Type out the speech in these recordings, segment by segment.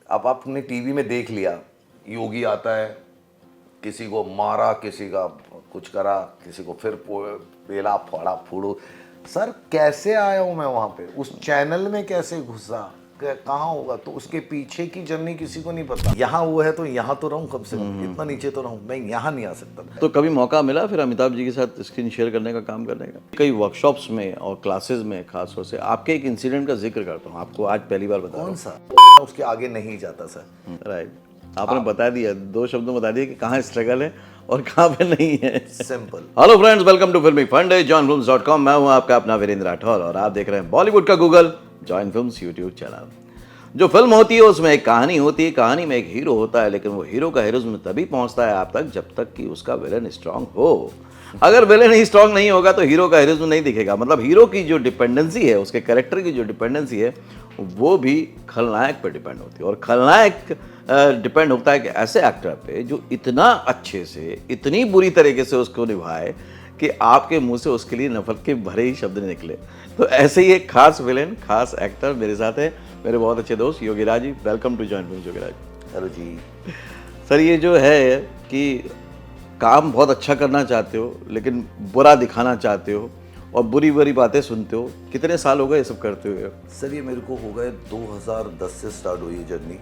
अब आपने टीवी में देख लिया, योगी आता है, किसी को मारा, किसी का कुछ करा, किसी को फिर पेला फाड़ा फूड़ो। सर कैसे आया हूँ मैं वहाँ पे, उस चैनल में कैसे घुसा, कहाँ होगा, तो उसके पीछे की जर्नी किसी को नहीं पता। यहाँ वो है तो यहाँ तो रहूँ कम से कम, इतना नीचे तो रहूँ, मैं यहाँ नहीं आ सकता। तो कभी मौका मिला फिर अमिताभ जी के साथ स्क्रीन शेयर करने का, काम करने का? कई वर्कशॉप्स में और क्लासेस में खास तौर से आपके एक इंसिडेंट का जिक्र करता हूँ, आपको आज पहली बार बता रहा हूँ। कौन सा? उसके आगे नहीं जाता सर। राइट, आपने बता दिया, 2 शब्दों में बता दिया कि कहाँ स्ट्रगल है और कहाँ पे नहीं है। Simple. Hello friends, welcome to Filmi Funde, joinfilms.com। मैं हूँ आपका अपना वीरेंद्र राठौर और आप देख रहे हैं बॉलीवुड का Google, join films YouTube channel. जो फिल्म होती है उसमें एक कहानी होती है, कहानी में एक हीरो होता है, लेकिन वो हीरो का हीरोइज्म तभी पहुंचता है आप तक जब तक कि उसका विलेन स्ट्रांग हो। अगर विलेन ही स्ट्रांग नहीं होगा तो हीरो का हीरोइज्म नहीं दिखेगा। मतलब हीरो की जो डिपेंडेंसी है, उसके कैरेक्टर की जो डिपेंडेंसी है, वो भी खलनायक पर डिपेंड होती है। और खलनायक डिपेंड होता है कि ऐसे एक्टर पे जो इतना अच्छे से, इतनी बुरी तरीके से उसको निभाए कि आपके मुंह से उसके लिए नफरत के भरे ही शब्द निकले। तो ऐसे ही एक खास विलेन, खास एक्टर मेरे साथ है, मेरे बहुत अच्छे दोस्त Yogiraj ji. Welcome to join films Yogiraj. Hello ji. Sir, ये जो है कि काम बहुत अच्छा करना चाहते हो लेकिन बुरा दिखाना चाहते हो और बुरी बुरी बातें सुनते हो, कितने साल हो गए ये सब करते हुए? सर ये मेरे को हो गए 2010 से स्टार्ट हुई है जर्नी,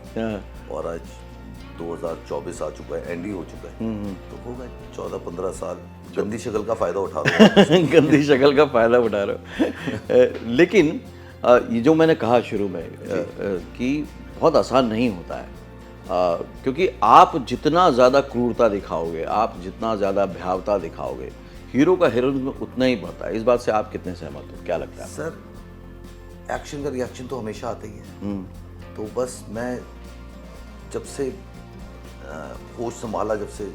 और आज 2024 आ चुका है, एंड ही हो चुका है। तो हो गए 14-15 साल गंदी शक्ल का फायदा उठा रहा हूँ। गंदी शक्ल का फायदा उठा रहे हो। लेकिन ये जो मैंने कहा शुरू में कि बहुत आसान नहीं होता है, क्योंकि आप जितना ज़्यादा क्रूरता दिखाओगे, आप जितना ज़्यादा भयावता दिखाओगे, हीरो का हीरोइज्म उतना ही बढ़ता है। इस बात से आप कितने सहमत हो, क्या लगता है? सर एक्शन का रिएक्शन तो हमेशा आता ही है। तो बस मैं जब से होश संभाला, जब से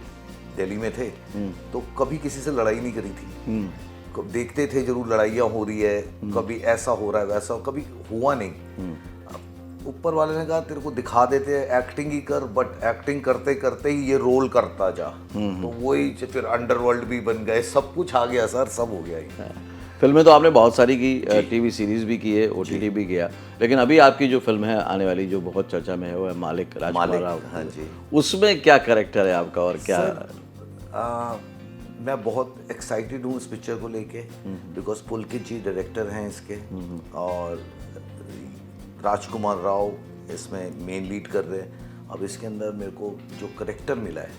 दिल्ली में थे, तो कभी किसी से लड़ाई नहीं करी थी। देखते थे जरूर लड़ाइयाँ हो रही है, कभी ऐसा हो रहा है वैसा, कभी हुआ नहीं। ऊपर वाले ने कहा तेरे को दिखा देते हैं, एक्टिंग ही कर, बट एक्टिंग करते करते ही ये रोल करता जा। तो वही फिर अंडरवर्ल्ड भी बन गए, सब कुछ आ गया सर, सब हो गया ही। फिल्में तो आपने बहुत सारी की, टीवी सीरीज भी की है, ओटीटी भी किया, लेकिन अभी आपकी जो फिल्म है आने वाली जो बहुत चर्चा में है वो है मालिक, राजकुमार राव। हाँ जी। उसमें क्या कैरेक्टर है आपका और क्या? मैं बहुत एक्साइटेड हूँ इस पिक्चर को लेके, बिकॉज पुलकित जी डायरेक्टर हैं इसके, और राजकुमार राव इसमें मेन लीड कर रहे हैं। अब इसके अंदर मेरे को जो करेक्टर मिला है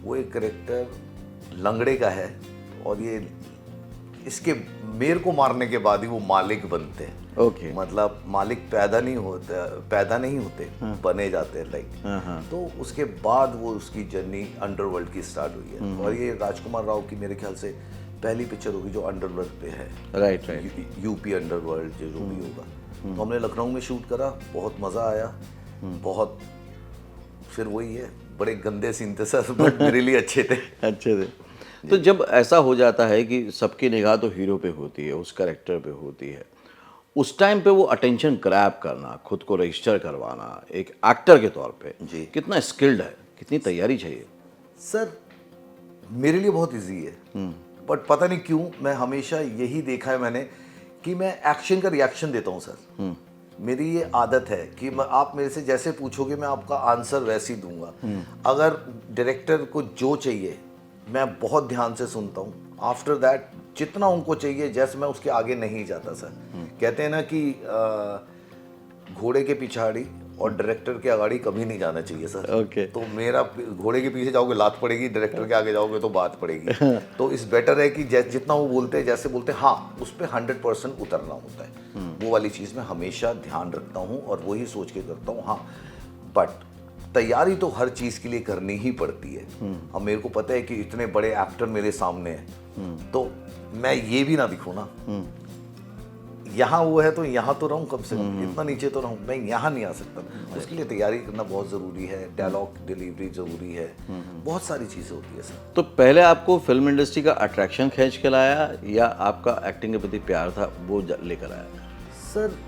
वो एक करेक्टर लंगड़े का है, और ये इसके मेरे को मारने के बाद ही वो मालिक बनते हैं। ओके। मतलब मालिक पैदा नहीं होते, बने जाते हैं लाइक। तो उसके बाद वो उसकी जर्नी अंडरवर्ल्ड की स्टार्ट हुई है, और ये राजकुमार राव की मेरे ख्याल से पहली पिक्चर होगी जो अंडरवर्ल्ड पे है। राइट। यूपी अंडरवर्ल्ड जो भी होगा। तो हमने लखनऊ में शूट करा, बहुत मज़ा आया, बहुत। फिर वही है, बड़े गंदे सीन थे सर, बट मेरे लिए अच्छे थे। अच्छे थे। तो जब ऐसा हो जाता है कि सबकी निगाह तो हीरो पे होती है, उस कैरेक्टर पे होती है, उस टाइम पे वो अटेंशन ग्रैब करना, खुद को रजिस्टर करवाना एक एक्टर के तौर पे जी कितना स्किल्ड है, कितनी तैयारी चाहिए? सर मेरे लिए बहुत इजी है, बट पता नहीं क्यों मैं हमेशा यही देखा है मैंने कि मैं एक्शन का रिएक्शन देता हूँ सर। मेरी ये आदत है कि आप मेरे से जैसे पूछोगे मैं आपका आंसर वैसे ही दूंगा। अगर डायरेक्टर को जो चाहिए मैं बहुत ध्यान से सुनता हूँ, आफ्टर दैट जितना उनको चाहिए, जैसे मैं उसके आगे नहीं जाता सर। कहते हैं ना कि घोड़े के पिछाड़ी और डायरेक्टर के आगाड़ी कभी नहीं जाना चाहिए सर। ओके। तो मेरा घोड़े के पीछे जाओगे लात पड़ेगी, डायरेक्टर के आगे जाओगे तो बात पड़ेगी। तो इस बेटर है कि जितना वो बोलते हैं, जैसे बोलते हैं, हाँ उस पर 100% उतरना होता है। वो वाली चीज़ मैं हमेशा ध्यान रखता हूँ और वही सोच के करता हूँ। हाँ, बट तैयारी तो हर चीज़ के लिए करनी ही पड़ती है। अब मेरे को पता है कि इतने बड़े एक्टर मेरे सामने हैं, तो मैं ये भी ना दिखूँ ना, यहाँ वो है तो यहाँ तो रहूँ कम से कम, इतना नीचे तो रहूँ, मैं यहाँ नहीं आ सकता। उसके लिए तैयारी करना बहुत ज़रूरी है, डायलॉग डिलीवरी ज़रूरी है, बहुत सारी चीज़ें होती है सर। तो पहले आपको फिल्म इंडस्ट्री का अट्रैक्शन खींच के लाया या आपका एक्टिंग के प्रति प्यार था वो लेकर आया? सर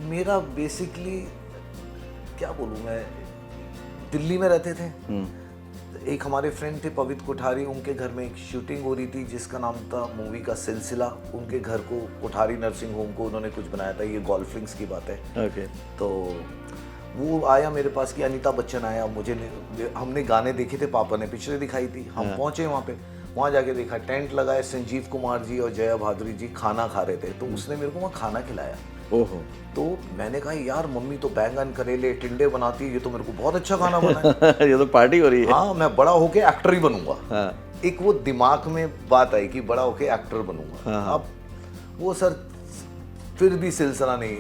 मेरा बेसिकली क्या बोलूँ मैं, दिल्ली में रहते थे, एक हमारे फ्रेंड थे पवित्र कोठारी, उनके घर में एक शूटिंग हो रही थी जिसका नाम था मूवी का सिलसिला। उनके घर को कोठारी नर्सिंग होम को उन्होंने कुछ बनाया था, ये गोल्फ लिंक्स की बात है। ओके। तो वो आया मेरे पास कि अनीता बच्चन आया, हमने गाने देखे थे, पापा ने पिक्चरें दिखाई थी, हम पहुंचे वहाँ पे, वहाँ जाके देखा टेंट लगाए, संजीव कुमार जी और जया भादुरी जी खाना खा रहे थे, तो उसने मेरे को वहाँ खाना खिलाया। ओहो। तो मैंने कहा यार मम्मी तो बैंगन करेले टिंडे बनाती है, ये तो मेरे को बहुत अच्छा खाना बना है। ये तो पार्टी हो रही है। हाँ, मैं बड़ा होके एक्टर ही बनूंगा। हाँ। एक वो दिमाग में बात आई कि बड़ा होके एक्टर बनूंगा। हाँ। अब वो सर फिर भी सिलसिला नहीं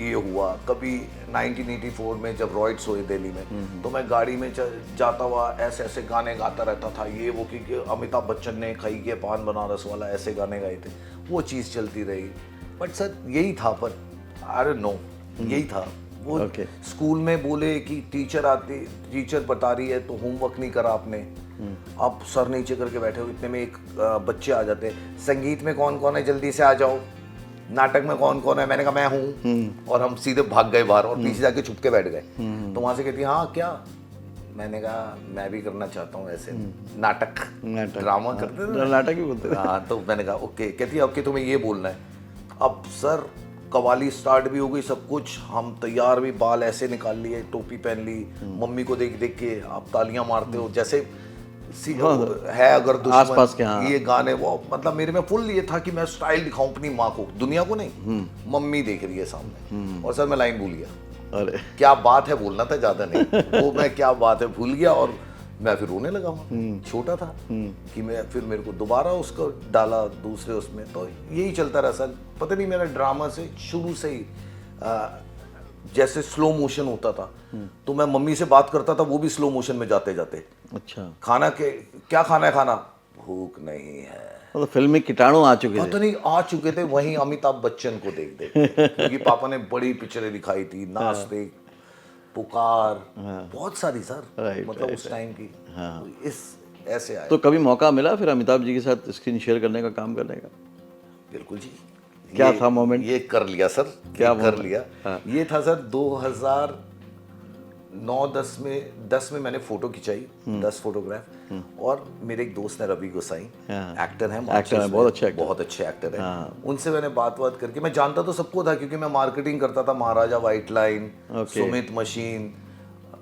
ये हुआ। कभी 1984 में जब रॉयट्स हुए दिल्ली में, तो मैं गाड़ी में जाता हुआ ऐसे ऐसे गाने गाता रहता था, ये वो कि अमिताभ बच्चन ने खाई के पान बनारस वाला, ऐसे गाने गाए थे, वो चीज़ चलती रही। बट सर यही था, पर आई डोंट नो, यही था वो। स्कूल में बोले कि टीचर बता रही है तो होमवर्क नहीं करा आपने, आप सर नीचे करके बैठे हो, इतने में एक बच्चे आ जाते, संगीत में कौन कौन है जल्दी से आ जाओ, नाटक में कौन कौन है, मैंने कहा मैं हूँ, और हम सीधे भाग गए बाहर और पीछे जाके छुप के बैठ गए। तो वहां से कहती हाँ क्या, मैंने कहा मैं भी करना चाहता हूँ ऐसे नाटक ड्रामा करते थे, नाटक ही बोलते थे। हाँ, तो मैंने कहा ओके। कहती है अब कि तुम्हें ये बोलना है। अब सर कवाली स्टार्ट भी हो गई, सब कुछ, हम तैयार भी, बाल ऐसे निकाल लिए, टोपी पहन ली, मम्मी को देख देख के आप तालियां मारते हो जैसे है अगर आसपास के। दुश्मन, ये गाने वो, मतलब मेरे में फुल ये था कि मैं स्टाइल दिखाऊं अपनी माँ को, दुनिया को नहीं, मम्मी देख रही है सामने। और सर मैं लाइन भूल गया। अरे क्या बात है, बोलना था ज्यादा नहीं, वो मैं क्या बात है भूल गया, और मैं फिर रोने लगा वहाँ, छोटा था कि मैं, फिर मेरे को दोबारा उसको डाला दूसरे उसमें, तो यही चलता रहा सर। पता नहीं मेरा ड्रामा से शुरू से ही जैसे स्लो मोशन होता था, तो मैं मम्मी से बात करता था, वो भी स्लो मोशन में जाते जाते। अच्छा। खाना के क्या खाना है, खाना भूख नहीं है, तो फिल्मी कीटाणु आ चुके थे। पता नहीं आ चुके थे वहीं अमिताभ बच्चन को देख देख के। क्योंकि पापा ने बड़ी पिक्चरें दिखाई थी, नाचते, पुकार, बहुत सारी सर, मतलब उस टाइम की। इस ऐसे आया। तो कभी मौका मिला फिर अमिताभ जी के साथ स्क्रीन शेयर करने का, काम करने का? बिल्कुल जी। क्या था मोमेंट? ये कर लिया सर, क्या कर लिया। ये था सर 2009-10 में मैंने फोटो खिंचाई, 10 फोटोग्राफ, और मेरे एक दोस्त है रवि गोसाई, एक्टर है, बहुत अच्छे एक्टर है। उनसे मैंने बात करके, मैं जानता तो सबको था क्योंकि मैं मार्केटिंग करता था, Maharaja white line, Sumeet machine,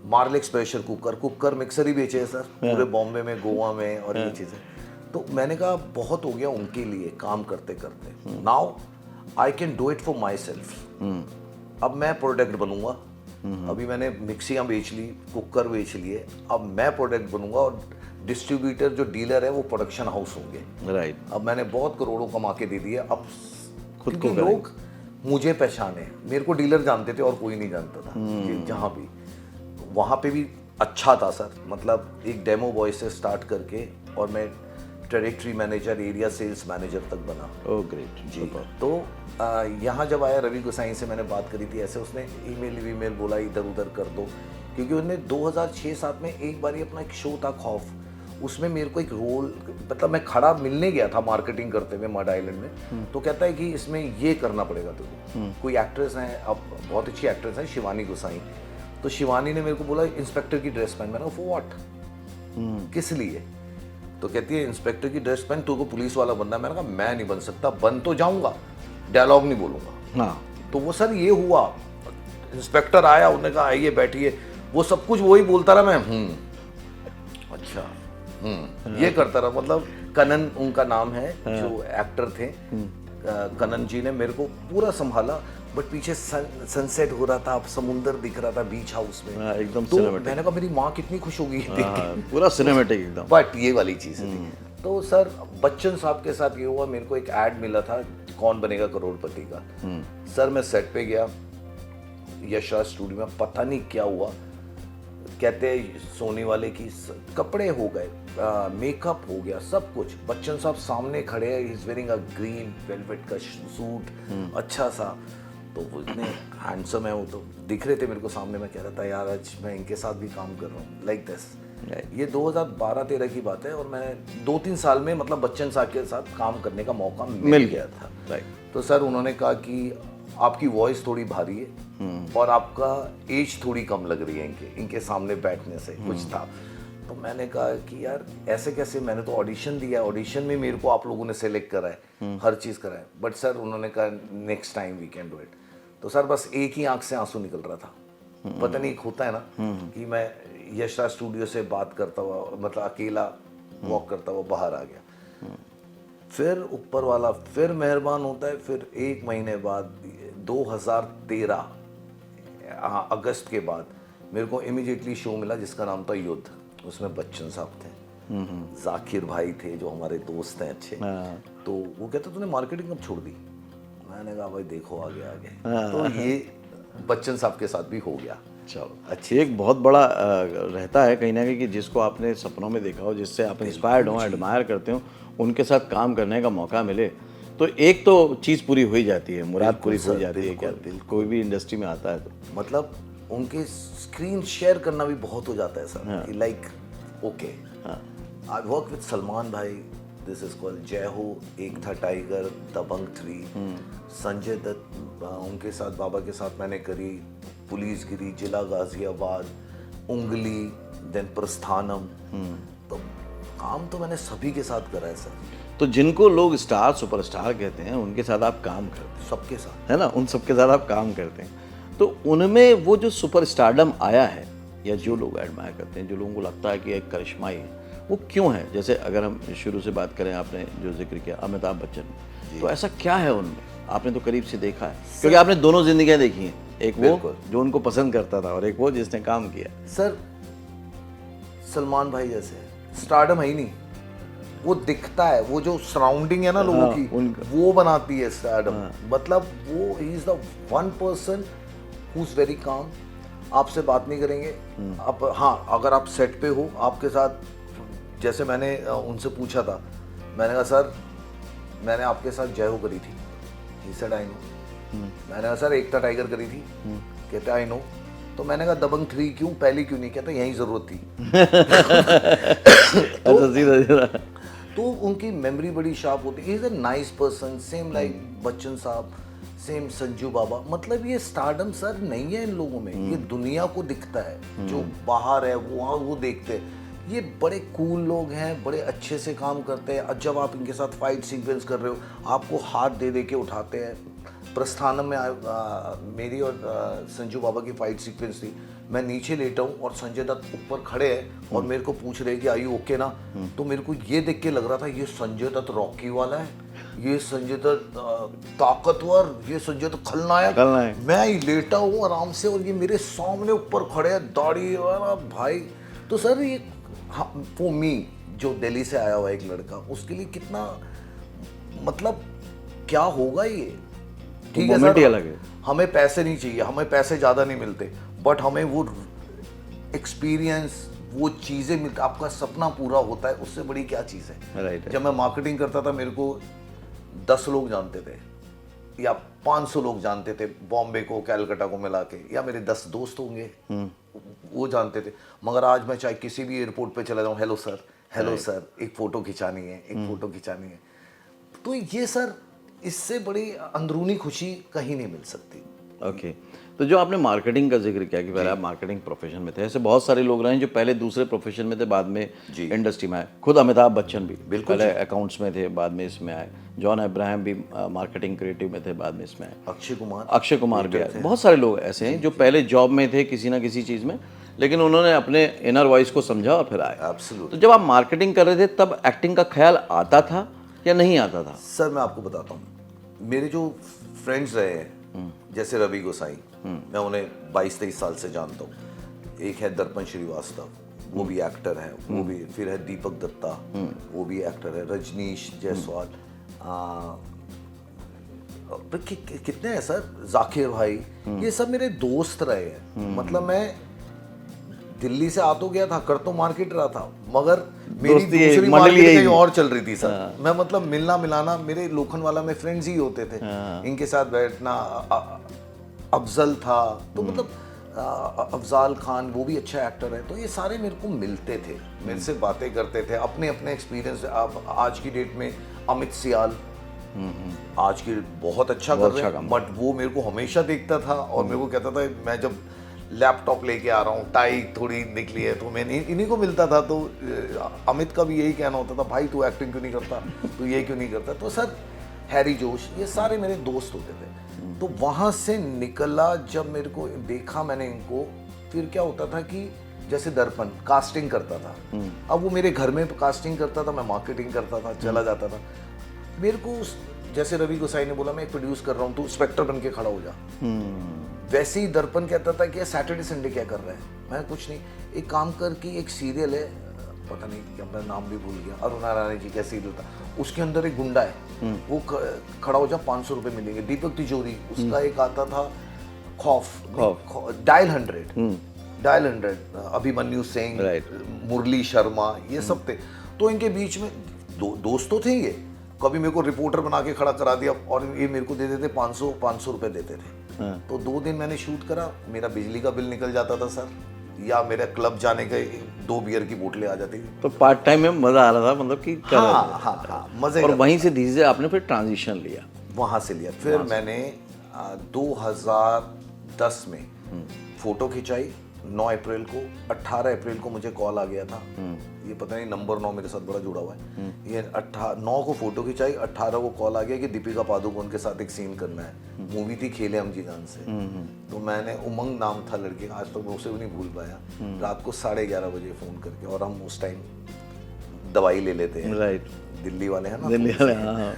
Marlex pressure cooker mixer ही बेचे है सर पूरे बॉम्बे में, गोवा में, और ये चीजें। तो मैंने कहा बहुत हो गया उनके लिए काम करते करते, now I can do it for my self. अब मैं प्रोडक्ट बनूंगा। अभी मैंने मिक्सियाँ बेच ली, कुकर बेच लिए, अब मैं प्रोडक्ट बनूंगा, और डिस्ट्रीब्यूटर जो डीलर है वो प्रोडक्शन हाउस होंगे। राइट। अब मैंने बहुत करोड़ों कमा के दे दिए, अब खुद को लोग मुझे पहचाने, मेरे को डीलर जानते थे और कोई नहीं जानता था। जहाँ भी, वहाँ पे भी अच्छा था सर, मतलब एक डेमो बॉय से स्टार्ट करके, और मैं territory manager, area sales manager तक बना। ओह ग्रेट जी। तो यहाँ जब आया रवि गोसाई से मैंने बात करी थी, ऐसे उसने ईमेल बोला इधर उधर कर दो, क्योंकि उन्होंने 2006-7 में एक बार अपना एक शो था खौफ, उसमें मेरे को एक रोल, मतलब मैं खड़ा मिलने गया था मार्केटिंग करते हुए मड आइलैंड में, तो कहता है कि इसमें ये करना पड़ेगा तुझे। कोई एक्ट्रेस है, अब बहुत अच्छी एक्ट्रेस है, शिवानी गोसाई, तो शिवानी ने मेरे को बोला इंस्पेक्टर की ड्रेस पहन। मैंने फॉर व्हाट, किस लिए? तो कहती है इंस्पेक्टर की ड्रेस पहन, तुमको पुलिस वाला बनना है। मैंने कहा मैं नहीं बन सकता, बन तो जाऊंगा, डायलॉग नहीं बोलूंगा। हाँ। तो वो सर ये हुआ, इंस्पेक्टर आया, उन्होंने कहा आइए बैठिए, वो सब कुछ वही बोलता रहा, मैं अच्छा ये करता रहा। मतलब कनन उनका नाम है, जो एक्टर थे, कनन जी ने मेरे को पूरा संभाला। बट पीछे सनसेट हो रहा था, अब समुंदर दिख रहा था बीच हाउस में, एकदम तो मैंने कहा मेरी माँ कितनी खुश होगी देख के। पूरा सिनेमैटिक एकदम। बट ये वाली चीज थी। तो सर बच्चन साहब के साथ ये हुआ, मेरे को एक ऐड मिला था कौन बनेगा करोड़पति का। सर मैं सेट पे गया यशराज स्टूडियो में, पता नहीं क्या हुआ, कहते सोनी वाले की कपड़े हो गए, मेकअप हो गया, सब कुछ। बच्चन साहब सामने खड़े हैं, is wearing a green velvet का सूट, अच्छा सा, तो वो इतने हैंडसम है, वो तो दिख रहे थे मेरे को सामने। मैं कह रहा था यार आज मैं इनके साथ भी काम कर रहा हूँ, लाइक दिस। ये 2012-13 की बात है, और मैं 2-3 साल में मतलब बच्चन साहब के साथ काम करने का मौका मिल गया था। तो सर उन्होंने कहा कि आपकी वॉइस थोड़ी भारी है और आपका एज थोड़ी कम लग रही है इनके सामने बैठने से, कुछ था। तो मैंने कहा कि यार ऐसे कैसे, मैंने तो ऑडिशन दिया, ऑडिशन में मेरे को आप लोगों ने सेलेक्ट करा है, हर चीज़ करा है। बट सर उन्होंने कहा next time we can do it. तो सर बस एक ही आंख से आंसू निकल रहा था पता नहीं, एक होता है ना कि मैं यशराज स्टूडियो से बात करता हुआ, मतलब अकेला वॉक करता हुआ बाहर आ गया, फिर ऊपर वाला फिर मेहरबान होता है, फिर 1 महीने बाद 2013 अगस्त के बाद मेरे को इमीडिएटली शो मिला जिसका नाम था युद्ध। उसमें बच्चन साहब थे, जाकिर भाई थे जो हमारे दोस्त हैं अच्छे। तो वो कहते तूने मार्केटिंग कब छोड़ दी? मैंने कहा भाई देखो आगे आगे। तो ये बच्चन साहब के साथ भी हो गया। चलो अच्छी, एक बहुत बड़ा रहता है कहीं ना कहीं कि जिसको आपने सपनों में देखा हो, जिससे आप इंस्पायर्ड हो, एडमायर करते हो, उनके साथ काम करने का मौका मिले, तो एक तो चीज़ पूरी हो ही जाती है, मुराद पूरी हो जाती है। क्या कोई भी इंडस्ट्री में आता है तो मतलब उनके स्क्रीन शेयर करना भी बहुत हो जाता है sir. Like okay, I work with Salman भाई, दिस इज कॉल्ड जय हो, एक था टाइगर, दबंग 3, संजय दत्त उनके साथ, बाबा के साथ मैंने करी, पुलिस गिरी, जिला गाजियाबाद, उंगली, देन प्रस्थानम। तो काम तो मैंने सभी के साथ करा है सर। तो जिनको लोग स्टार सुपरस्टार कहते हैं उनके साथ आप काम करते हैं, सबके साथ, है ना, उन सबके साथ आप काम करते हैं। तो उनमें वो जो सुपरस्टारडम आया है, या जो लोग एडमायर करते हैं, जो लोगों को लगता है कि एक करिश्मा ही है, वो क्यों है? जैसे अगर हम शुरू से बात करें, आपने जो जिक्र किया अमिताभ बच्चन, तो ऐसा क्या है उनमें? आपने तो करीब से देखा है, क्योंकि आपने दोनों जिंदगियां देखी हैं, एक वो जो उनको पसंद करता था और एक वो जिसने काम किया। सर सलमान भाई जैसे स्टारडम है ही नहीं, वो दिखता है, वो जो सराउंडिंग है ना लोगों की, वो बनाती है स्टारडम। मतलब वो he is the one person who is very calm, आपसे बात नहीं करेंगे आप। हाँ, अगर आप सेट पे हो, आपके साथ, जैसे मैंने उनसे पूछा था, मैंने कहा सर मैंने आपके साथ जय हो करी थी, ही सेड आई नो। मैंने कहा सर एकता टाइगर करी थी, कहते आई नो। तो मैंने कहा दबंग 3 क्यों, पहले क्यों नहीं? कहते यही जरूरत थी। तो उनकी मेमोरी बड़ी शार्प होती है। Is a nice person, same like Bachchan साहब, सेम संजू बाबा। मतलब ये स्टारडम सर नहीं है इन लोगों में, ये दुनिया को दिखता है, जो बाहर है वो देखते हैं। ये बड़े कूल लोग हैं, बड़े अच्छे से काम करते हैं। जब आप इनके साथ फाइट सीक्वेंस कर रहे हो, आपको हाथ दे दे के उठाते हैं। प्रस्थानम में मेरी और संजू बाबा की फाइट सीक्वेंस थी, मैं नीचे लेटा हूँ और संजय दत्त ऊपर खड़े हैं और मेरे को पूछ रहे हैं कि आयु ओके ना। तो मेरे को ये देख के लग रहा था ये संजय दत्त रॉकी वाला है, ये संजय दत्त ताकतवर, ये संजय दत्त खलनायक। मैं ही लेटा हूँ आराम से और ये मेरे सामने ऊपर खड़े हैं, दाढ़ी वाला भाई। तो सर ये फॉर मी, जो दिल्ली से आया हुआ एक लड़का, उसके लिए कितना, मतलब क्या होगा ये। ठीक है सर, अलग है। हमें पैसे नहीं चाहिए, हमें पैसे ज़्यादा नहीं मिलते, बट हमें वो एक्सपीरियंस, वो चीज़ें मिलती, आपका सपना पूरा होता है, उससे बड़ी क्या चीज़ है। राइट। जब मैं मार्केटिंग करता था, मेरे को 10 लोग जानते थे या 500 लोग जानते थे, बॉम्बे को कैलकाटा को मिला के, या मेरे 10 दोस्त होंगे वो जानते थे। मगर आज मैं चाहे किसी भी एयरपोर्ट पे चला जाऊँ, हेलो सर, एक फ़ोटो खिंचानी है, एक फ़ोटो खिंचानी है। तो ये सर, इससे बड़ी अंदरूनी खुशी कहीं नहीं मिल सकती। ओके। तो जो आपने मार्केटिंग का जिक्र किया कि पहले आप मार्केटिंग प्रोफेशन में थे, ऐसे बहुत सारे लोग रहे हैं जो पहले दूसरे प्रोफेशन में थे, बाद में इंडस्ट्री में आए। खुद अमिताभ बच्चन भी पहले अकाउंट्स में थे, बाद में इसमें आए। जॉन अब्राहम भी मार्केटिंग क्रिएटिव में थे, बाद में इसमें आए। अक्षय कुमार भी आए। बहुत सारे लोग ऐसे हैं जो पहले जॉब में थे किसी ना किसी चीज़ में, लेकिन उन्होंने अपने इनर वॉइस को समझा और फिर आए। तो जब आप मार्केटिंग कर रहे थे तब एक्टिंग का ख्याल आता था या नहीं आता था? सर मैं आपको बताता हूँ, मेरे जो फ्रेंड्स रहे हैं, जैसे रवि गोसाई, मैं उन्हें 22-23 साल से जानता हूँ। एक है दर्पण श्रीवास्तव, वो भी एक्टर है, वो भी। फिर है दीपक दत्ता, वो भी एक्टर है। रजनीश जायसवाल, कितने हैं सर, जाकिर भाई, ये सब मेरे दोस्त रहे हैं। मतलब मैं दिल्ली से आ तो गया था, कर तो मार्केट रहा था, मगर मेरी दूसरी मार्केट कहीं और चल रही थी सर। मैं मतलब मिलना मिलाना, मेरे लोखंडवाला में फ्रेंड्स ही होते थे, इनके साथ बैठना। अफजल था, तो मतलब अफजाल खान, वो भी अच्छा एक्टर है। तो ये सारे मेरे को मिलते थे, मेरे से बातें करते थे, अपने अपने एक्सपीरियंस। अब आज की डेट में अमित सियाल आज की बहुत अच्छा कर रहे हैं, बट वो मेरे को हमेशा देखता था और मेरे को कहता था, मैं जब लैपटॉप लेके आ रहा हूँ, टाई थोड़ी निकली है, तो मैं इन्हीं को मिलता था। तो अमित का भी यही कहना होता था, भाई तू एक्टिंग क्यों नहीं करता, तू ये क्यों नहीं करता। तो सर हैरी जोश, ये सारे मेरे दोस्त होते थे। तो वहां से निकला जब मेरे को देखा मैंने इनको, फिर क्या होता था कि जैसे दर्पण कास्टिंग करता था, अब वो मेरे घर में कास्टिंग करता था, मैं मार्केटिंग करता था, चला जाता था। मेरे को जैसे रवि गोसाई ने बोला मैं एक प्रोड्यूस कर रहा हूँ, तू स्पेक्टर बन के खड़ा हो जा। वैसे ही दर्पण कहता था कि सैटरडे संडे क्या कर रहा है, मैं कुछ नहीं, एक काम कर कि एक सीरियल है, पता नहीं क्या, मैं नाम भी भूल गया, अरुणा रानी जी का सीरियल था, उसके अंदर एक गुंडा है, वो खड़ा हो जा, 500 रुपए मिलेंगे। दीपक तिजोरी, उसका एक आता था खौफ, डायल 100, अभिमन्यु सिंह, मुरली शर्मा, ये सब थे। तो इनके बीच में दोस्त तो थे ये, कभी मेरे को रिपोर्टर बना के खड़ा करा दिया और ये मेरे को दे देते 500 रुपए देते थे। तो 2 दिन मैंने शूट करा, मेरा बिजली का बिल निकल जाता था सर, या मेरे क्लब जाने के 2 बियर की बोतलें आ जाती थी। तो पार्ट टाइम में मजा आ रहा था, मतलब कि कर रहे थे। हाँ, मजे। और वहीं से धीरे आपने फिर ट्रांजिशन लिया, वहां से लिया। फिर मैंने 2010 में फोटो खिंचाई 9 अप्रैल को, 18 अप्रैल को मुझे कॉल आ गया था, ये पता नहीं नंबर 9 मेरे साथ बड़ा जुड़ा हुआ है, ये 9 को फोटो खिंचाई, 18 को कॉल आ गया कि दीपिका पादुकोण के साथ एक सीन करना है, मूवी थी खेले हम जी जान से। तो मैंने, उमंग नाम था लड़के का, आज तक मैं उसे भी नहीं भूल पाया, रात को 11:30 बजे फोन करके, और हम उस टाइम दवाई ले लेते हैं, राइट, दिल्ली वाले हैं ना, दिल्ली वाले, हाँ।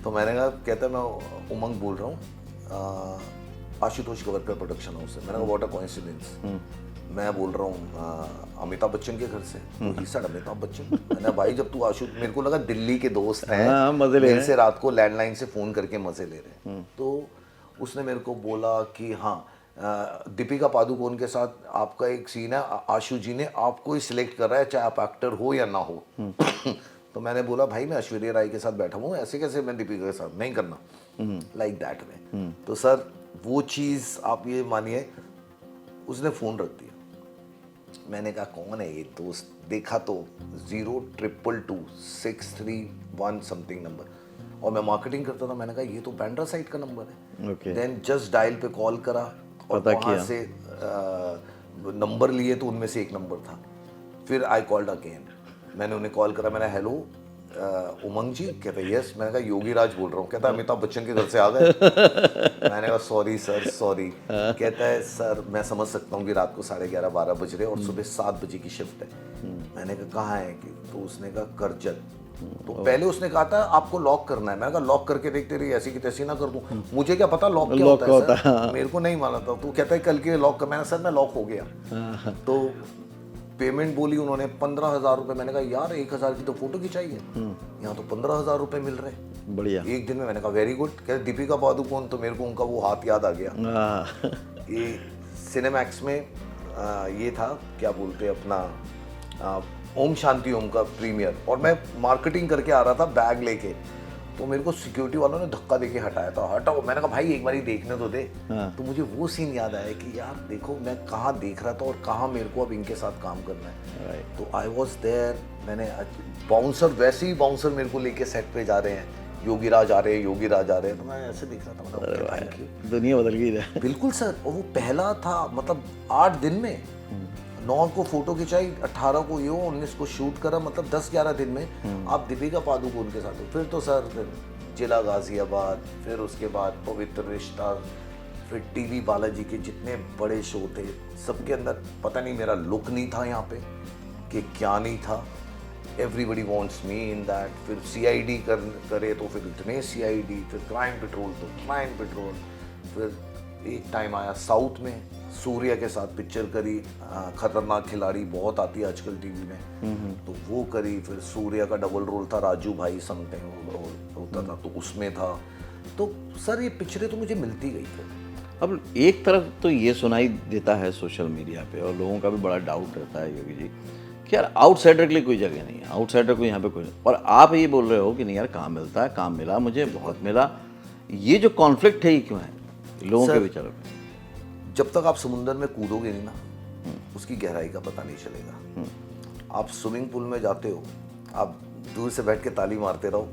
तो मैंने कहा, कहता मैं उमंग बोल रहा हूँ आशुतोष गवरकर प्रोडक्शन हाउस से। मैंने कहा व्हाट अ कोइंसिडेंस, मैं बोल रहा हूँ अमिताभ बच्चन के घर से। तो ही सर अमिताभ बच्चन, मैंने भाई जब तू मेरे को लगा दिल्ली के दोस्त हैं, मेरे से रात को लैंडलाइन से फोन करके मजे ले रहे हैं। तो उसने मेरे को बोला कि हाँ दीपिका पादुकोण के साथ आपका एक सीन है, आशु जी ने आपको ही सिलेक्ट कर रहा है, चाहे आप एक्टर हो या ना हो। तो मैंने बोला भाई मैं ऐश्वर्या राय के साथ बैठा हूँ, ऐसे कैसे मैं दीपिका के साथ, नहीं करना, लाइक दैट वे। तो सर वो चीज़ आप ये मानिए, उसने फ़ोन रख दिया। मैंने कहा कौन है ये दोस्त, देखा तो 0222631 समथिंग नंबर, और मैं मार्केटिंग करता था। मैंने कहा ये तो बैंड्रा साइट का नंबर है। देन जस्ट डायल पे कॉल करा और वहाँ से नंबर लिए, तो उनमें से एक नंबर था। फिर आई कॉल्ड अगेन, मैंने उन्हें कॉल करा, मैंने हेलो उमंग जी, कहते यस। मैंने कहा योगी राज बोल रहा हूँ। कहता अमिताभ बच्चन के घर से आ गए। मैंने कहा सॉरी सर सॉरी। कहता है सर मैं समझ सकता हूँ कि रात को 11:30-12 बज रहे और सुबह 7 बजे की शिफ्ट है। मैंने कहा कहाँ है कि, तो उसने कहा करजत। तो पहले उसने कहा था आपको लॉक करना है। मैंने कहा लॉक करके देखते रही, ऐसी की तैसी ना कर दूं, मुझे क्या पता लॉक क्या होता है सर, मेरे को नहीं मालूम था। तो कहता है कल के लॉक कर। मैंने सर मैं लॉक हो गया। तो पेमेंट बोली उन्होंने 15,000 रुपये। मैंने कहा यार 1,000 की तो फोटो खिंचाई है, यहाँ तो 15,000 रुपये मिल रहे, बढ़िया एक दिन में। मैंने कहा वेरी गुड। कहते दीपिका पादुकोण, तो मेरे को उनका वो हाथ याद आ गया। ये सिनेमैक्स में ये था क्या बोलते हैं अपना ओम शांति ओम का प्रीमियर, और मैं मार्केटिंग करके आ रहा था बैग लेके। तो मेरे को सिक्योरिटी वालों ने धक्का देके हटाया था, हटाओ। मैंने कहा भाई एक बार ही देखने तो दे। तो मुझे वो सीन याद आया कि यार देखो मैं कहाँ देख रहा था और कहाँ मेरे को अब इनके साथ काम करना है। तो आई वॉज देयर। मैंने बाउंसर, वैसे ही बाउंसर मेरे को लेके सेट पे जा रहे हैं, योगी राज आ रहे हैं, योगी राज आ रहे हैं। तो मैं ऐसे देख रहा था, मतलब थैंक यू, दुनिया बदल गई। बिल्कुल सर। और वो पहला था, मतलब 8 दिन में 9 को फोटो खिंचाई, 18 को ये 19 को शूट करा, मतलब 10-11 दिन में आप दीपिका पादुकोण के साथ हो। फिर तो सर फिर जिला गाजियाबाद, फिर उसके बाद पवित्र रिश्ता, फिर टीवी बालाजी के जितने बड़े शो थे सबके अंदर पता नहीं मेरा लुक नहीं था यहाँ पे कि क्या नहीं था। Everybody wants me in that. फिर CID करे तो फिर इतने CID, फिर क्राइम पेट्रोल तो क्राइम पेट्रोल। फिर एक टाइम आया साउथ में, सूर्या के साथ पिक्चर करी, खतरनाक खिलाड़ी, बहुत आती है आजकल टीवी में, तो वो करी। फिर सूर्या का डबल रोल था, राजू भाई समथिंग होता था, तो उसमें था। तो सर ये पिक्चरें तो मुझे मिलती गई थी। अब एक तरफ तो ये सुनाई देता है सोशल मीडिया पे, और लोगों का भी बड़ा डाउट रहता है योगी जी कि यार आउटसाइडर के लिए कोई जगह नहीं है, आउटसाइडर को यहाँ पे कोई नहीं। और आप ये बोल रहे हो कि नहीं यार काम मिलता है, काम मिला मुझे, बहुत मिला। ये जो कॉन्फ्लिक्ट है ये क्यों है लोगों के विचारों में? जब तक आप समुंदर में कूदोगे नहीं ना, उसकी गहराई का पता नहीं चलेगा। आप स्विमिंग पूल में जाते हो, आप दूर से बैठ के ताली मारते रहो,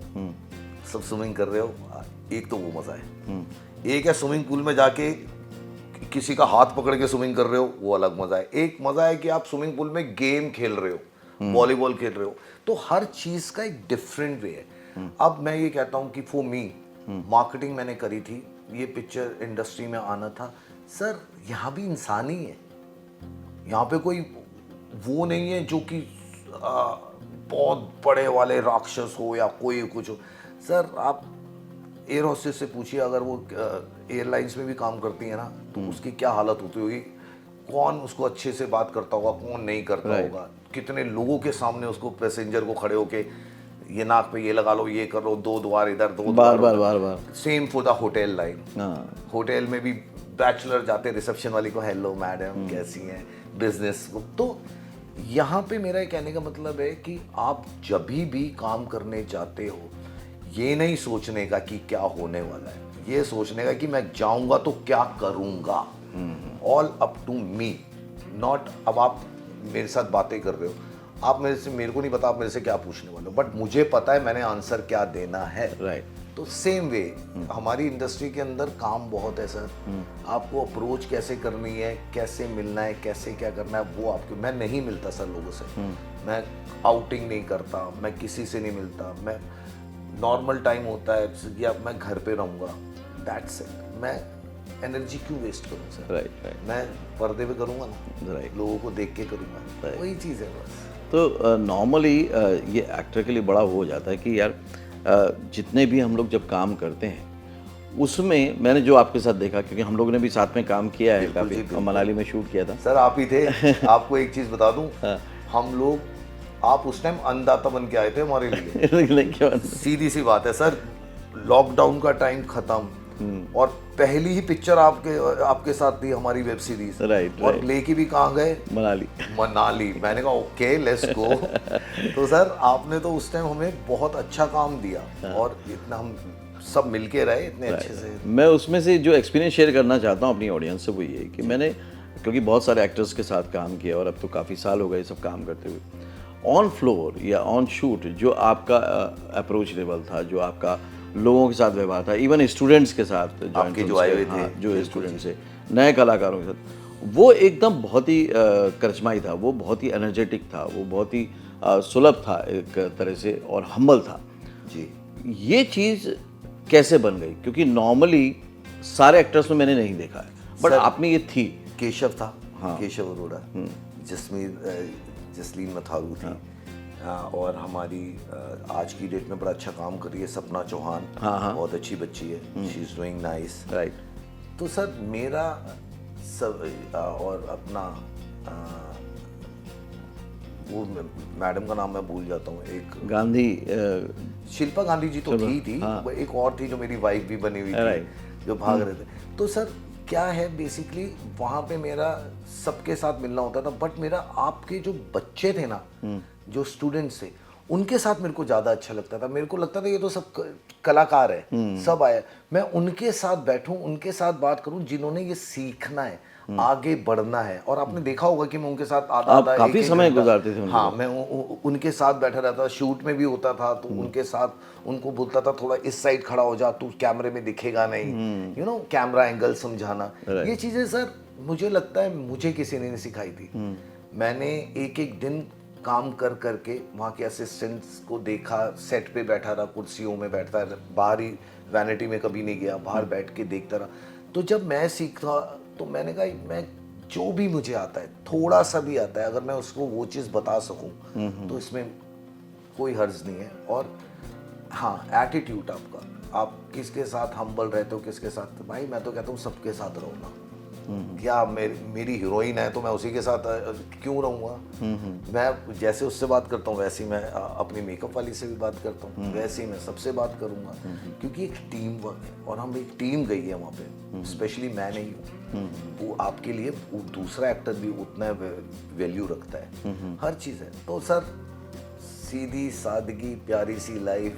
सब स्विमिंग कर रहे हो, एक तो वो मजा है। एक है स्विमिंग पूल में जाके किसी का हाथ पकड़ के स्विमिंग कर रहे हो, वो अलग मजा है। एक मजा है कि आप स्विमिंग पूल में गेम खेल रहे हो, वॉलीबॉल खेल रहे हो। तो हर चीज का एक डिफरेंट वे है। अब मैं ये कहता हूँ कि फॉर मी मार्केटिंग मैंने करी थी, ये पिक्चर इंडस्ट्री में आना था। सर यहाँ भी इंसान ही है, यहाँ पे कोई वो नहीं है जो कि बहुत बड़े वाले राक्षस हो या कोई कुछ हो। सर आप एयर होस्टेस से पूछिए, अगर वो एयरलाइंस में भी काम करती है ना, तो उसकी क्या हालत होती होगी, कौन उसको अच्छे से बात करता होगा, कौन नहीं करता होगा, कितने लोगों के सामने उसको पैसेंजर को खड़े होके ये नाक पे ये लगा लो, ये कर लो, 2 द्वार इधर, 2 बार द्वार बार बार। Same for the hotel line. हाँ, होटल में भी बैचलर जाते रिसेप्शन वाली को हेलो मैडम कैसी हैं, बिजनेस को। तो यहाँ पे मेरा ये कहने का मतलब है कि आप जब भी काम करने जाते हो, ये नहीं सोचने का कि क्या होने वाला है, ये सोचने का कि मैं जाऊंगा तो क्या करूंगा। All up to me, not अब आप मेरे साथ बातें कर रहे हो, आप मेरे को नहीं पता आप मेरे से क्या पूछने वाले हो, बट मुझे पता है मैंने आंसर क्या देना है। राइट। तो सेम वे हमारी इंडस्ट्री के अंदर काम बहुत है सर। आपको अप्रोच कैसे करनी है, कैसे मिलना है, कैसे क्या करना है, वो आपको, मैं नहीं मिलता सर लोगों से, मैं आउटिंग नहीं करता, मैं किसी से नहीं मिलता, मैं नॉर्मल टाइम होता है या मैं घर पे रहूँगा, दैट्स इट। मैं एनर्जी क्यों वेस्ट करूँ सर? राइट। मैं पर्दे पे करूँगा ना, राइट। लोगों को देख के करूँगा, वही चीज़ है बस। तो नॉर्मली ये एक्टर के लिए बड़ा हो जाता है कि यार जितने भी हम लोग जब काम करते हैं उसमें मैंने जो आपके साथ देखा, क्योंकि हम लोग ने भी साथ में काम किया है काफ़ी, मनाली में शूट किया था। सर आप ही थे। आपको एक चीज़ बता दूं, हम लोग, आप उस टाइम अन्नदाता बन के आए थे हमारे लिए। सीधी सी बात है सर, लॉकडाउन का टाइम खत्म और पहली ही पिक्चर आपके साथ थी हमारी वेब सीरीज। राइट। और लेके भी कहाँ गए? मनाली। मैंने कहा ओके लेट्स गो। तो सर आपने तो उस टाइम हमें बहुत अच्छा काम दिया और इतना हम सब मिलके रहे इतने अच्छे से। मैं उसमें से जो एक्सपीरियंस शेयर करना चाहता हूँ अपनी ऑडियंस से वो ये कि मैंने, क्योंकि बहुत सारे एक्टर्स के साथ काम किया और अब तो काफ़ी साल हो गए सब काम करते हुए, ऑन फ्लोर या ऑन शूट जो आपका अप्रोच लेवल था, जो आपका लोगों के साथ व्यवहार था, इवन स्टूडेंट्स के साथ आपके जो आए हुए थे, जो स्टूडेंट्स है, नए कलाकारों के साथ, वो एकदम बहुत ही करिश्माई था, वो बहुत ही एनर्जेटिक था, वो बहुत ही सुलभ था एक तरह से और हम्बल था जी। ये चीज़ कैसे बन गई? क्योंकि नॉर्मली सारे एक्टर्स में मैंने नहीं देखा है, बट आप में ये थी। केशव था, हाँ। केशव अरोड़ा, जसलीन मथारू थी, और हमारी आज की डेट में बड़ा अच्छा काम कर रही है सपना चौहान। हाँ। बहुत अच्छी बच्ची है, she is doing nice. Right. तो सर मेरा सब और अपना वो मैडम का नाम मैं भूल जाता हूँ, एक गांधी, शिल्पा गांधी जी तो थी, हाँ। वो एक और थी जो मेरी वाइफ भी बनी हुई थी, जो भाग रहे थे। तो सर क्या है बेसिकली वहाँ पे मेरा सबके साथ मिलना होता था, बट मेरा आपके जो बच्चे थे ना, जो स्टूडेंट्स थे, उनके साथ मेरे को ज़्यादा अच्छा लगता था। मेरे को लगता था ये तो सब कलाकार है, सब आए, मैं उनके साथ बैठूं, उनके साथ बात करूं, जिन्होंने ये सीखना है, आगे बढ़ना है। और आपने देखा होगा कि मैं उनके साथ आता काफी समय गुजारते थे। हाँ, मैं उनके साथ बैठा रहता, शूट में भी होता था तो उनके साथ उनको बोलता था थोड़ा इस साइड खड़ा हो जा, तू कैमरे में दिखेगा नहीं, यू नो, कैमरा एंगल समझाना। ये चीज़ें सर मुझे लगता है मुझे किसी ने नहीं सिखाई थी। मैंने एक एक दिन काम कर करके वहाँ के असिस्टेंट्स को देखा, सेट पे बैठा रहा, कुर्सियों में बैठता रहा, बाहर ही वैनिटी में कभी नहीं गया, बाहर बैठ के देखता रहा। तो जब मैं सीखा तो मैंने कहा मैं जो भी मुझे आता है, थोड़ा सा भी आता है, अगर मैं उसको वो चीज़ बता सकूं तो इसमें कोई हर्ज नहीं है। और हाँ, एटीट्यूड आपका, आप किसके साथ हम्बल रहते हो, किसके साथ, भाई मैं तो कहता हूँ सबके साथ रहो ना। क्या मेरी हीरोइन है तो मैं उसी के साथ क्यों रहूँगा? मैं जैसे उससे बात करता हूँ वैसे ही मैं अपनी मेकअप वाली से भी बात करता हूँ, वैसे ही मैं सबसे बात करूँगा, क्योंकि एक टीम वर्क है और हम एक टीम गई है वहाँ पे, स्पेशली मैं नहीं हूँ, वो आपके लिए वो दूसरा एक्टर भी उतना वैल्यू रखता है, हर चीज़ है। तो सर सीधी सादगी प्यारी सी लाइफ,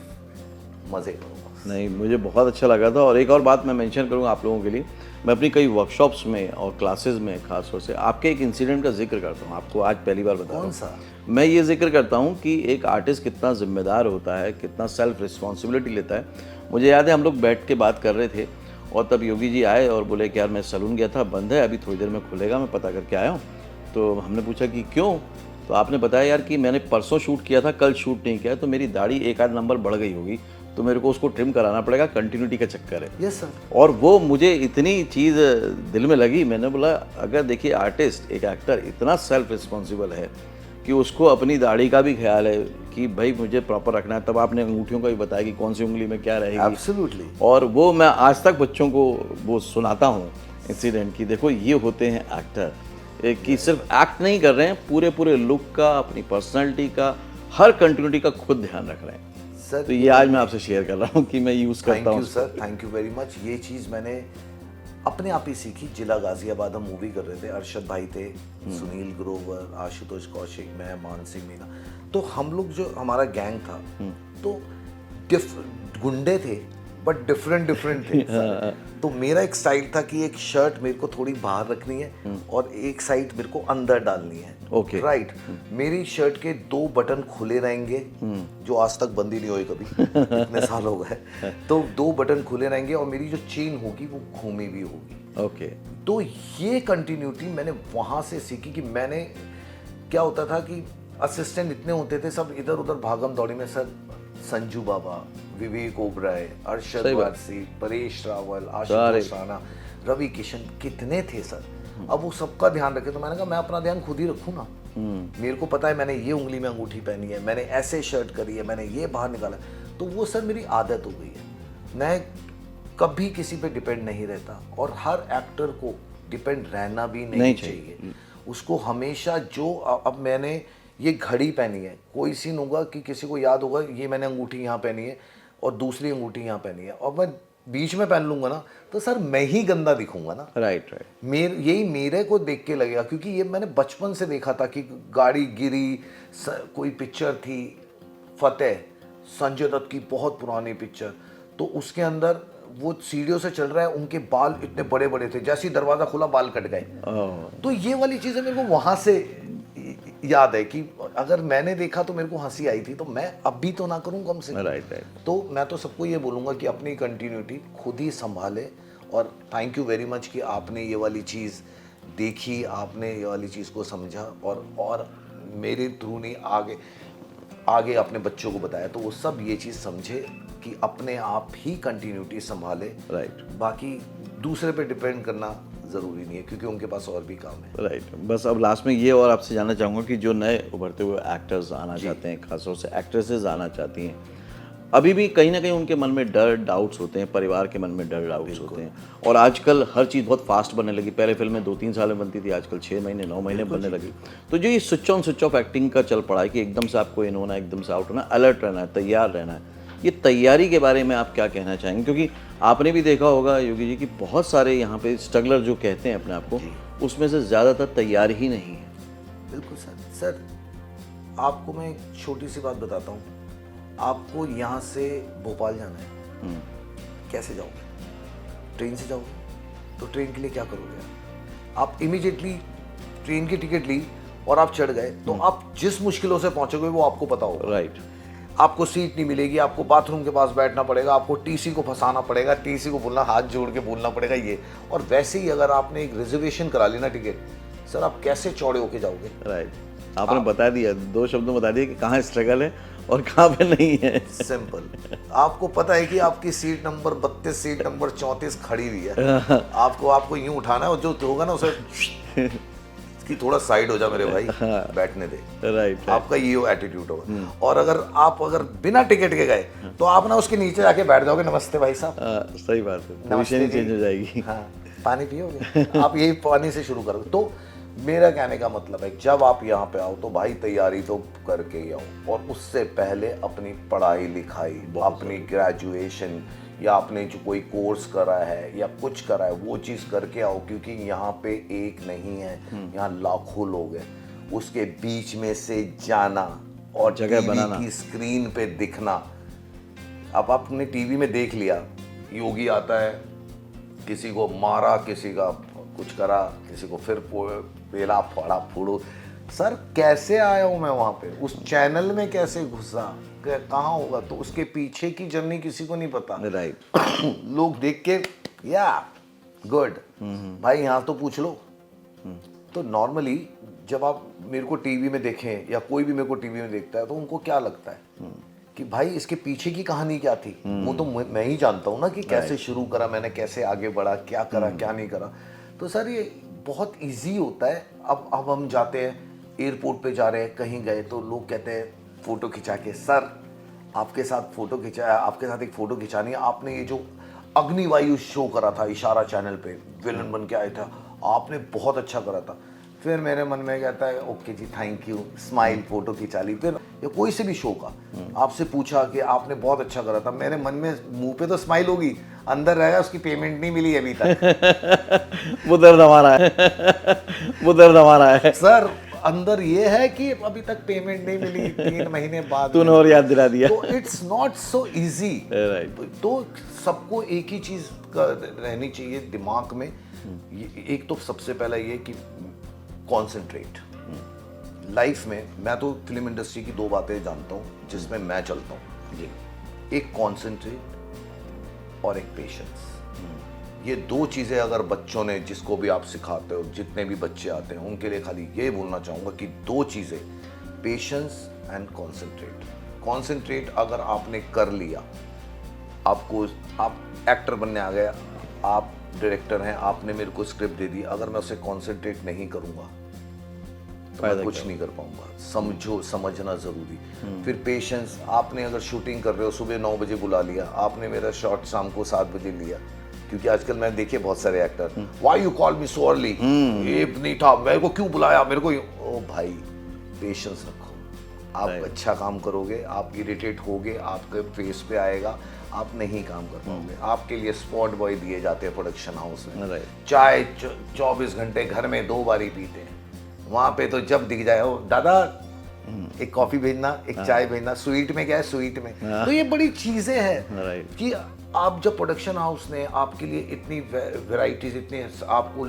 मज़े करो। नहीं, मुझे बहुत अच्छा लगा था। और एक और बात मैं मेंशन करूँगा आप लोगों के लिए, मैं अपनी कई वर्कशॉप्स में और क्लासेस में खास तौर से आपके एक इंसिडेंट का जिक्र करता हूँ, आपको आज पहली बार बता रहा हूँ। कौन सा? मैं ये जिक्र करता हूँ कि एक आर्टिस्ट कितना जिम्मेदार होता है, कितना सेल्फ रिस्पॉन्सिबिलिटी लेता है। मुझे याद है हम लोग बैठ के बात कर रहे थे और तब योगी जी आए और बोले कि यार मैं सैलून गया था, बंद है, अभी थोड़ी देर में खुलेगा, मैं पता करके आया हूँ। तो हमने पूछा कि क्यों? तो आपने बताया यार कि मैंने परसों शूट किया था, कल शूट नहीं किया, तो मेरी दाढ़ी एक आध नंबर बढ़ गई होगी, तो मेरे को उसको ट्रिम कराना पड़ेगा, कंटिन्यूटी का चक्कर है। Yes sir. और वो मुझे इतनी चीज़ दिल में लगी, मैंने बोला अगर देखिए आर्टिस्ट, एक एक्टर इतना सेल्फ रिस्पॉन्सिबल है कि उसको अपनी दाढ़ी का भी ख्याल है कि भाई मुझे प्रॉपर रखना है। तब आपने अंगूठियों का भी बताया कि कौन सी उंगली में क्या रहेगी। एब्सोल्युटली। और वो मैं आज तक बच्चों को वो सुनाता हूँ इंसिडेंट की, देखो ये होते हैं एक्टर, कि सिर्फ एक्ट नहीं कर रहे हैं, पूरे पूरे लुक का, अपनी पर्सनैलिटी का, हर कंटिन्यूटी का खुद ध्यान रख रहे हैं। सर तो ये आज मैं आपसे शेयर कर रहा हूँ कि मैं यूज़ करता थैंक हूँ। You sir, thank you very much. ये चीज़ मैंने अपने आप ही सीखी। जिला गाजियाबाद हम मूवी कर रहे थे, अरशद भाई थे, सुनील ग्रोवर, आशुतोष कौशिक, मैं, मान सिंह मीना। तो हम लोग जो हमारा गैंग था, तो गुंडे थे बट डिफरेंट थे सर। तो मेरा एक स्टाइल था कि एक शर्ट मेरे को थोड़ी बाहर रखनी है और एक साइड मेरे को अंदर डालनी है। ओके। राइट। मेरी शर्ट के 2 बटन खुले रहेंगे, जो आज तक बंदी नहीं हुई कभी, इतने साल हो गए। तो 2 बटन खुले रहेंगे और मेरी जो चेन होगी वो घूमी भी होगी। ओके। तो ये कंटिन्यूटी मैंने वहां से सीखी कि मैंने, क्या होता था कि असिस्टेंट इतने होते थे सब इधर उधर भागम दौड़ी में। सर संजू बाबा, विवेक ओबराय, अरशद वारसी, परेश रावल, आशुतोष राणा, रवि किशन, कितने थे सर। अब वो सबका ध्यान रखे, तो मैंने कहा मैं अपना ध्यान खुद ही रखूँ ना। मेरे को पता है मैंने ये उंगली में अंगूठी पहनी है, मैंने ऐसे शर्ट करी है, मैंने ये बाहर निकाला, तो वो सर मेरी आदत हो गई है। मैं कभी किसी पे डिपेंड नहीं रहता और हर एक्टर को डिपेंड रहना भी नहीं चाहिए। उसको हमेशा जो, अब मैंने ये घड़ी पहनी है, कोई सीन होगा कि किसी को याद होगा ये मैंने अंगूठी यहाँ पहनी है और दूसरी अंगूठी यहाँ पहनी है, और मैं बीच में पहन लूंगा ना, तो सर मैं ही गंदा दिखूंगा ना। राइट। यही मेरे को देख के लगेगा, क्योंकि ये मैंने बचपन से देखा था कि गाड़ी गिरी, कोई पिक्चर थी फतेह, संजय दत्त की बहुत पुरानी पिक्चर, तो उसके अंदर वो सीढ़ियों से चल रहा है, उनके बाल इतने बड़े बड़े थे, जैसे ही दरवाजा खुला बाल कट गए। तो ये वाली चीजें मेरे को वहां से याद है कि अगर मैंने देखा तो मेरे को हंसी आई थी, तो मैं अब भी तो ना करूं कम से कम। राइट। तो मैं तो सबको ये बोलूंगा कि अपनी कंटिन्यूटी खुद ही संभाले। और थैंक यू वेरी मच कि आपने ये वाली चीज़ देखी, आपने ये वाली चीज़ को समझा और मेरे थ्रू नहीं, आगे अपने बच्चों को बताया, तो वो सब ये चीज़ समझे कि अपने आप ही कंटिन्यूटी संभाले। राइट। बाकी दूसरे पे डिपेंड करना ज़रूरी नहीं है, क्योंकि उनके पास और भी काम है। राइट। बस अब लास्ट में ये और आपसे जानना चाहूँगा कि जो नए उभरते हुए एक्टर्स आना चाहते हैं, खासतौर से एक्ट्रेसेस आना चाहती हैं, अभी भी कहीं ना कहीं उनके मन में डर, डाउट्स होते हैं, परिवार के मन में डर, डाउट्स होते हैं। और आजकल हर चीज़ बहुत फास्ट बनने लगी। पहले फिल्में 2-3 साल में बनती थी, आजकल 6 महीने 9 महीने बनने लगी। तो जो ये switch on switch off acting का चल पड़ा है कि एकदम से आपको इन होना है, एकदम से आउट होना है, अलर्ट रहना है, तैयार रहना है, ये तैयारी के बारे में आप क्या कहना चाहेंगे? क्योंकि आपने भी देखा होगा योगी जी कि बहुत सारे यहाँ पे स्ट्रगलर जो कहते हैं अपने आप को, उसमें से ज़्यादातर तैयार ही नहीं है। बिल्कुल सर आपको मैं एक छोटी सी बात बताता हूँ। आपको यहाँ से भोपाल जाना है, कैसे जाओगे? ट्रेन से जाओगे? तो ट्रेन के लिए क्या करोगे? आप इमीडिएटली ट्रेन की टिकट ली और आप चढ़ गए, तो आप जिस मुश्किलों से पहुंचोगे वो आपको पता होगा। राइट। आपको सीट नहीं मिलेगी, आपको बाथरूम के पास बैठना पड़ेगा, आपको टीसी को फंसाना पड़ेगा, टीसी को बोलना, हाथ जोड़ के बोलना पड़ेगा ये। और वैसे ही अगर आपने एक रिजर्वेशन करा ली ना टिकट, सर आप कैसे चौड़े होके जाओगे? राइट। आपने बता दिया, 2 शब्दों में बता दिया कि कहाँ स्ट्रगल है और कहाँ पे नहीं है। सिंपल। आपको पता है कि आपकी सीट नंबर 32, सीट नंबर 34 खड़ी हुई है। आपको यूं उठाना है और जो होगा ना उसे कि थोड़ा साइड हो जा मेरे भाई, बैठने दे। राइट। आपका ये एटीट्यूड होगा। और अगर बिना टिकट के गए तो आप ना उसके नीचे जाके बैठ जाओगे, नमस्ते भाई साहब। सही बात है, पोजीशन ही चेंज हो जाएगी। हाँ, पानी पियोगे? आप यही पानी से शुरू करोगे। तो मेरा कहने का मतलब है, जब आप यहाँ पे आओ तो भाई तैयारी तो करके ही आओ, और उससे पहले अपनी पढ़ाई लिखाई, अपनी ग्रेजुएशन या आपने जो कोई कोर्स करा है या कुछ करा है वो चीज़ करके आओ, क्योंकि यहाँ पे एक नहीं है, यहाँ लाखों लोग हैं। उसके बीच में से जाना और जगह टीवी बनाना, की स्क्रीन पे दिखना। अब आपने टीवी में देख लिया, योगी आता है, किसी को मारा, किसी का कुछ करा, किसी को फिर पेला फाड़ा फूड़ो। सर कैसे आया हूँ मैं वहाँ पे, उस चैनल में कैसे घुसा, कहाँ होगा, तो उसके पीछे की जर्नी किसी को नहीं पता। राइट। लोग देख के या गुड भाई यहाँ तो पूछ लो। तो नॉर्मली जब आप मेरे को टीवी में देखें या कोई भी मेरे को टीवी में देखता है तो उनको क्या लगता है कि भाई इसके पीछे की कहानी क्या थी, वो तो मैं ही जानता हूँ ना कि कैसे शुरू करा मैंने, कैसे आगे बढ़ा, क्या करा क्या नहीं करा। तो सर ये बहुत इजी होता है। अब हम जाते हैं एयरपोर्ट पे, जा रहे हैं कहीं गए तो लोग कहते हैं फोटो खिंचा के, सर आपके साथ फोटो खिंचाया, आपके साथ एक फोटो खिंचानी है, आपने ये जो अग्निवायु शो करा था इशारा चैनल पे, विलन बन के आए थे, आपने बहुत अच्छा करा था। फिर मेरे मन में कहता है ओके जी थैंक यू, स्माइल, फोटो खिंचा ली। फिर या कोई से भी शो का आपसे पूछा कि आपने बहुत अच्छा करा था, मेरे मन में मुंह पे तो स्माइल होगी, अंदर रहेगा उसकी पेमेंट नहीं मिली अभी तक। वो दर्द हमारा है। वो दर्द हमारा है सर अंदर ये है कि अभी तक पेमेंट नहीं मिली, 3 महीने बाद तूने और याद दिला दिया। तो it's not so easy. Right. तो सबको एक ही चीज रहनी चाहिए दिमाग में। एक तो सबसे पहला ये कि कंसंट्रेट। लाइफ में मैं तो फिल्म इंडस्ट्री की 2 बातें जानता हूँ जिसमें मैं चलता हूँ जी, एक कंसंट्रेट और एक पेशेंस। ये 2 चीजें अगर बच्चों ने, जिसको भी आप सिखाते हो, जितने भी बच्चे आते हैं उनके लिए खाली ये बोलना चाहूंगा कि 2 चीजें, पेशेंस एंड कंसंट्रेट। कंसंट्रेट अगर आपने कर लिया, आपको, आप एक्टर बनने आ गए, आप डायरेक्टर हैं, आपने मेरे को स्क्रिप्ट दे दी, अगर मैं उसे कंसंट्रेट नहीं करूंगा तो मैं कुछ नहीं कर पाऊंगा। समझो, समझना जरूरी। फिर पेशेंस, आपने अगर शूटिंग कर रहे हो, सुबह 9 बजे बुला लिया, आपने मेरा शॉट शाम को 7 बजे लिया, क्योंकि आजकल मैं देखे बहुत सारे actor, why you call me so early, ये नहीं था, मेरे को क्यों बुलाया, मेरे को। ओ भाई पेशेंस रखो, आप अच्छा काम करोगे, आप इरिटेट होगे, आपके फेस पे आएगा, आप नहीं काम कर पाओगे। आपके लिए स्पॉट बॉय दिए जाते हैं प्रोडक्शन हाउस में, चाय 24 घंटे घर में 2 बार ही पीते हैं, वहां पे तो जब दिख जाए, ओ दादा एक कॉफी भेजना, एक चाय भेजना, स्वीट में क्या है, स्वीट में। तो ये बड़ी चीजें हैं कि आप जब प्रोडक्शन हाउस ने आपके लिए इतनी वैरायटीज, इतने आपको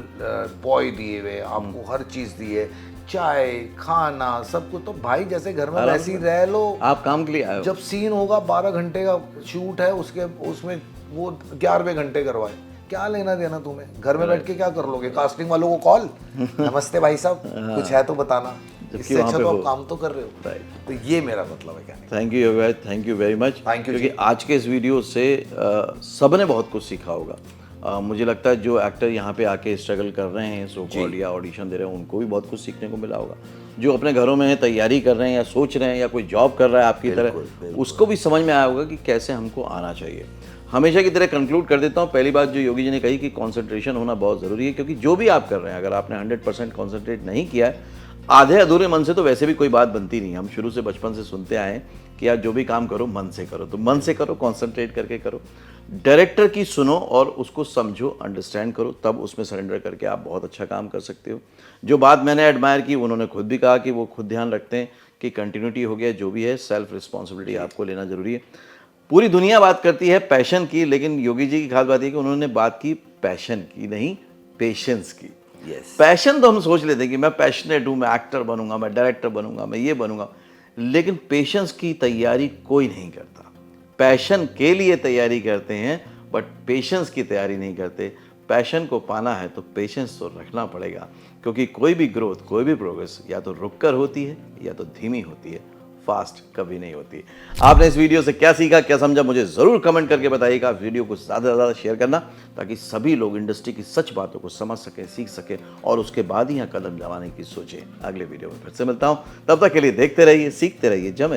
बॉय दिए हुए, आपको हर चीज दी है, चाय, खाना, सब कुछ, तो भाई जैसे घर में वैसे ही रह लो। आप काम के लिए आए हो। जब सीन होगा 12 घंटे का शूट है, उसके उसमें वो 11वें घंटे करवाए, क्या लेना देना तुम्हें? घर में बैठ के क्या कर लोगे? कास्टिंग वालों को कॉल, नमस्ते भाई साहब, कुछ है तो बताना। इससे अच्छा तो आप काम तो कर रहे हो। तो ये मेरा मतलब है कहने का। Thank you Yograj, thank you very much. क्योंकि आज के इस वीडियो से सबने बहुत कुछ सीखा होगा। मुझे लगता है जो एक्टर यहाँ पे आके स्ट्रगल कर रहे हैं, सो कॉल्ड, या ऑडिशन दे रहे हैं, उनको भी बहुत कुछ सीखने को मिला होगा। जो अपने घरों में तैयारी कर रहे हैं या सोच रहे हैं या कोई जॉब कर रहा है आपकी तरह, उसको भी समझ में आया होगा कि कैसे हमको आना चाहिए। हमेशा की तरह कंक्लूड कर देता हूँ। पहली बात जो योगी जी ने कही कि कंसंट्रेशन होना बहुत ज़रूरी है, क्योंकि जो भी आप कर रहे हैं, अगर आपने 100% कंसंट्रेट नहीं किया है, आधे अधूरे मन से तो वैसे भी कोई बात बनती नहीं। हम शुरू से बचपन से सुनते आए हैं कि यार जो भी काम करो मन से करो, तो मन से करो, कंसंट्रेट करके करो। डायरेक्टर की सुनो और उसको समझो, अंडरस्टैंड करो, तब उसमें सरेंडर करके आप बहुत अच्छा काम कर सकते हो। जो बात मैंने एडमायर की, उन्होंने खुद भी कहा कि वो खुद ध्यान रखते हैं कि कंटिन्यूटी हो गया, जो भी है सेल्फ रिस्पॉन्सिबिलिटी आपको लेना जरूरी है। पूरी दुनिया बात करती है पैशन की, लेकिन योगी जी की खास बात है कि उन्होंने बात की पैशन की, नहीं पेशेंस की। पैशन तो हम सोच लेते हैं कि मैं पैशनेट हूँ, मैं एक्टर बनूंगा, मैं डायरेक्टर बनूंगा, मैं ये बनूंगा, लेकिन पेशेंस की तैयारी कोई नहीं करता। पैशन के लिए तैयारी करते हैं, बट पेशेंस की तैयारी नहीं करते। पैशन को पाना है तो पेशेंस तो रखना पड़ेगा, क्योंकि कोई भी ग्रोथ, कोई भी प्रोग्रेस या तो रुककर होती है या तो धीमी होती है, फास्ट कभी नहीं होती। आपने इस वीडियो से क्या सीखा, क्या समझा, मुझे ज़रूर कमेंट करके बताइएगा। वीडियो को ज़्यादा से ज़्यादा शेयर करना, ताकि सभी लोग इंडस्ट्री की सच बातों को समझ सकें, सीख सकें और उसके बाद ही यहाँ कदम जमाने की सोचें। अगले वीडियो में फिर से मिलता हूँ, तब तक के लिए देखते रहिए, सीखते रहिए, जमे रहिए।